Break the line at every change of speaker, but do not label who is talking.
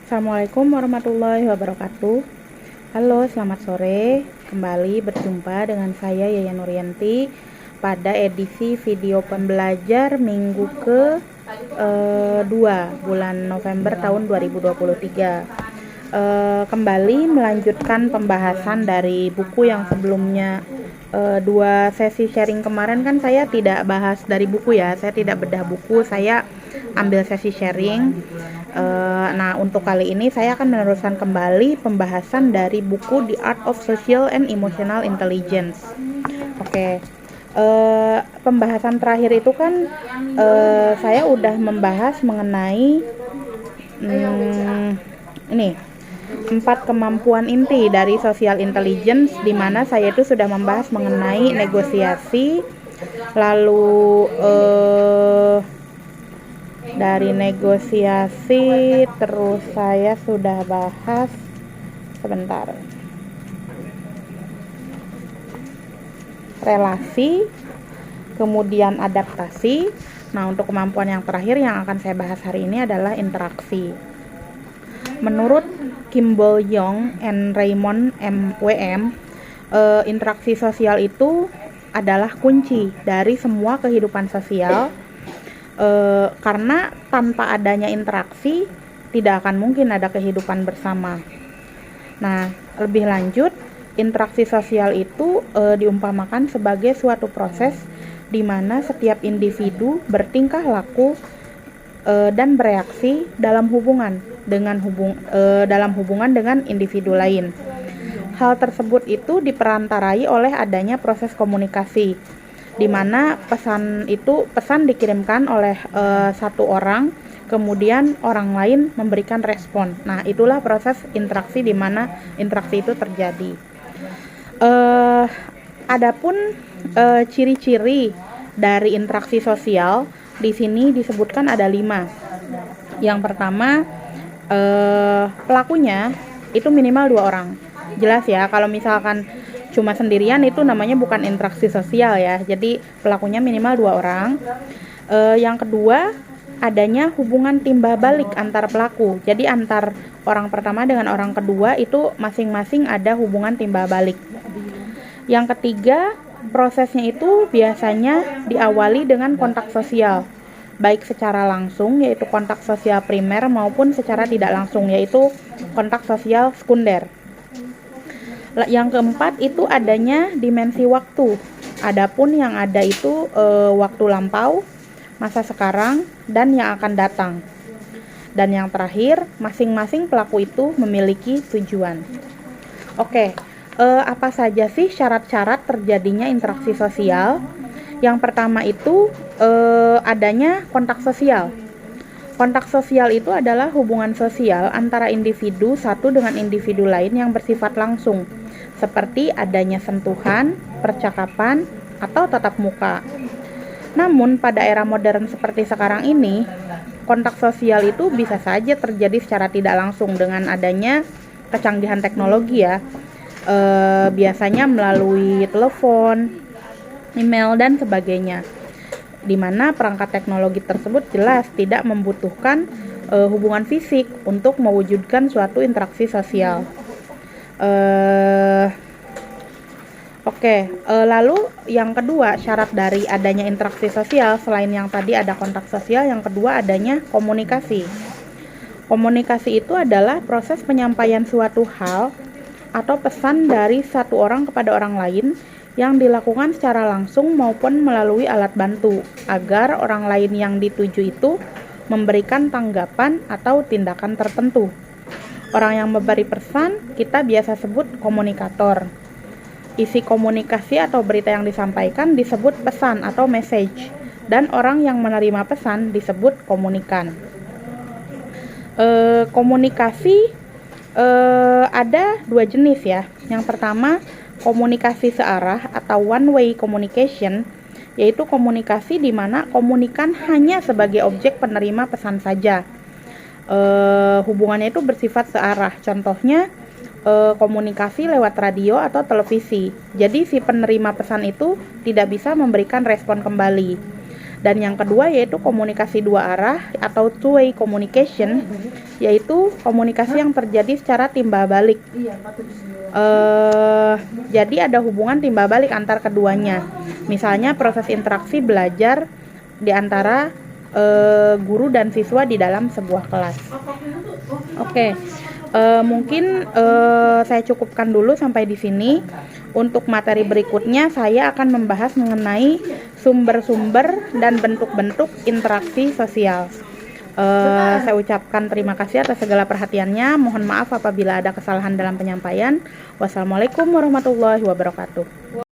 Assalamualaikum warahmatullahi wabarakatuh. Halo, selamat sore. Kembali berjumpa dengan saya Yayan Nuryanti pada edisi video pembelajar minggu ke 2 bulan November tahun 2023. Kembali melanjutkan pembahasan dari buku yang sebelumnya. Dua sesi sharing kemarin kan saya tidak bahas dari buku ya, saya tidak bedah buku, saya ambil sesi sharing. Nah, untuk kali ini saya akan meneruskan kembali pembahasan dari buku The Art of Social and Emotional Intelligence. Oke. Pembahasan terakhir itu kan saya udah membahas mengenai ini 4 kemampuan inti dari social intelligence, di mana saya itu sudah membahas mengenai negosiasi, lalu dari negosiasi terus saya sudah bahas relasi, kemudian adaptasi. Nah, untuk kemampuan yang terakhir yang akan saya bahas hari ini adalah interaksi. Menurut Kimball Young and Raymond WM, interaksi sosial itu adalah kunci dari semua kehidupan sosial, karena tanpa adanya interaksi tidak akan mungkin ada kehidupan bersama. Nah, lebih lanjut, interaksi sosial itu diumpamakan sebagai suatu proses di mana setiap individu bertingkah laku dan bereaksi dalam hubungan dengan individu lain. Hal tersebut itu diperantarai oleh adanya proses komunikasi, di mana pesan dikirimkan oleh satu orang, kemudian orang lain memberikan respon. Nah, itulah proses interaksi di mana interaksi itu terjadi. Adapun ciri-ciri dari interaksi sosial di sini disebutkan ada 5. Yang pertama, pelakunya itu minimal 2 orang. Jelas ya, kalau misalkan cuma sendirian itu namanya bukan interaksi sosial ya. Jadi pelakunya minimal 2 orang. Yang kedua, adanya hubungan timbal balik antar pelaku. Jadi antar orang pertama dengan orang kedua itu masing-masing ada hubungan timbal balik. Yang ketiga, prosesnya itu biasanya diawali dengan kontak sosial, baik secara langsung yaitu kontak sosial primer maupun secara tidak langsung yaitu kontak sosial sekunder. Yang keempat itu adanya dimensi waktu. Adapun yang ada itu waktu lampau, masa sekarang, dan yang akan datang. Dan yang terakhir, masing-masing pelaku itu memiliki tujuan. Oke, apa saja sih syarat-syarat terjadinya interaksi sosial? Yang pertama itu adanya kontak sosial. Kontak sosial itu adalah hubungan sosial antara individu satu dengan individu lain yang bersifat langsung, seperti adanya sentuhan, percakapan, atau tatap muka. Namun pada era modern seperti sekarang ini, kontak sosial itu bisa saja terjadi secara tidak langsung dengan adanya kecanggihan teknologi ya. Biasanya melalui telepon, email, dan sebagainya, di mana perangkat teknologi tersebut jelas tidak membutuhkan hubungan fisik untuk mewujudkan suatu interaksi sosial. Lalu yang kedua, syarat dari adanya interaksi sosial selain yang tadi ada kontak sosial, yang kedua adanya komunikasi. Komunikasi itu adalah proses penyampaian suatu hal atau pesan dari satu orang kepada orang lain yang dilakukan secara langsung maupun melalui alat bantu agar orang lain yang dituju itu memberikan tanggapan atau tindakan tertentu. Orang yang memberi pesan kita biasa sebut komunikator. Isi komunikasi atau berita yang disampaikan disebut pesan atau message, dan orang yang menerima pesan disebut komunikan. Komunikasi ada 2 jenis ya. Yang pertama, komunikasi searah atau one way communication, yaitu komunikasi di mana komunikan hanya sebagai objek penerima pesan saja. Hubungannya itu bersifat searah. Contohnya komunikasi lewat radio atau televisi. Jadi si penerima pesan itu tidak bisa memberikan respon kembali. Dan yang kedua yaitu komunikasi dua arah atau two-way communication, yaitu komunikasi yang terjadi secara timbal balik. Jadi ada hubungan timbal balik antar keduanya. Misalnya proses interaksi belajar di antara guru dan siswa di dalam sebuah kelas. Oke, mungkin saya cukupkan dulu sampai di sini. Untuk materi berikutnya saya akan membahas mengenai sumber-sumber dan bentuk-bentuk interaksi sosial. Saya ucapkan terima kasih atas segala perhatiannya. Mohon maaf apabila ada kesalahan dalam penyampaian. Wassalamualaikum warahmatullahi wabarakatuh.